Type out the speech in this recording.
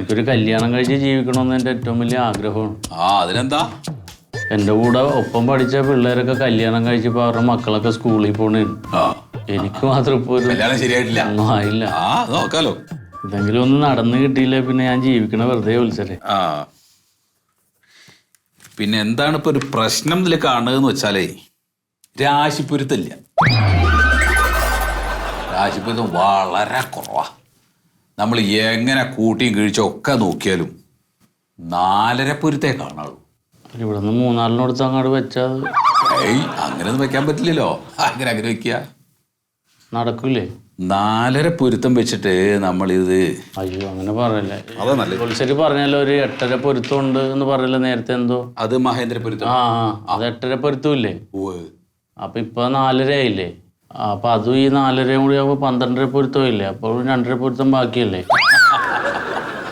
എനിക്കൊരു കല്യാണം കഴിച്ച് ജീവിക്കണമെന്ന് എൻ്റെ ഏറ്റവും വലിയ ആഗ്രഹമാണ്. അതിനെന്താ? എൻ്റെ കൂടെ ഒപ്പം പഠിച്ച പിള്ളേരൊക്കെ കല്യാണം കഴിച്ചപ്പോൾ അവരുടെ മക്കളൊക്കെ സ്കൂളിൽ പോണേ. എനിക്ക് മാത്രം ഇപ്പോൾ ശരിയായിട്ടില്ല, ഒന്നും ആയില്ല. നോക്കാലോ. ഇതെങ്കിലും ഒന്ന് നടന്നു കിട്ടിയില്ലേ പിന്നെ ഞാൻ ജീവിക്കണ വെറുതെ വിളിച്ചേ. പിന്നെ എന്താണ് ഇപ്പൊ ഒരു പ്രശ്നം ഇതിൽ കാണുകയെന്ന് വെച്ചാലേ, രാശിപ്പൊരുത്തല്ല. രാശിപ്പൊരുത്തം വളരെ കുറവാ. നമ്മൾ എങ്ങനെ കൂട്ടിയും കിഴിച്ചും ഒക്കെ നോക്കിയാലും 4.5 പൊരുത്തേ കാണുള്ളൂ. ഇവിടെ നിന്ന് 3-4 അങ്ങോട്ട് വെച്ചാൽ അങ്ങനെയൊന്നും വെക്കാൻ പറ്റില്ലല്ലോ. അങ്ങനെ വെക്കുക നടക്കൂലേ? 4.5 പൊരുത്തം വെച്ചിട്ട് നമ്മളിത്. അയ്യോ അങ്ങനെ പറയല്ലേ. അതാ നല്ലത്. ശരി പറഞ്ഞല്ലോ, ഒരു 8.5 പൊരുത്തം ഉണ്ട് എന്ന് പറയല്ലോ നേരത്തെ. എന്തോ അത് മഹേന്ദ്ര പൊരുത്തം. അത് 8.5 പൊരുത്തം ഇല്ലേ? അപ്പൊ ഇപ്പൊ 4.5 ആയില്ലേ? അപ്പൊ അതും ഈ 4.5 കൂടി ആകുമ്പോ 12.5 പൊരുത്തം ഇല്ലേ? അപ്പോൾ 2.5 പൊരുത്തം ബാക്കിയല്ലേ?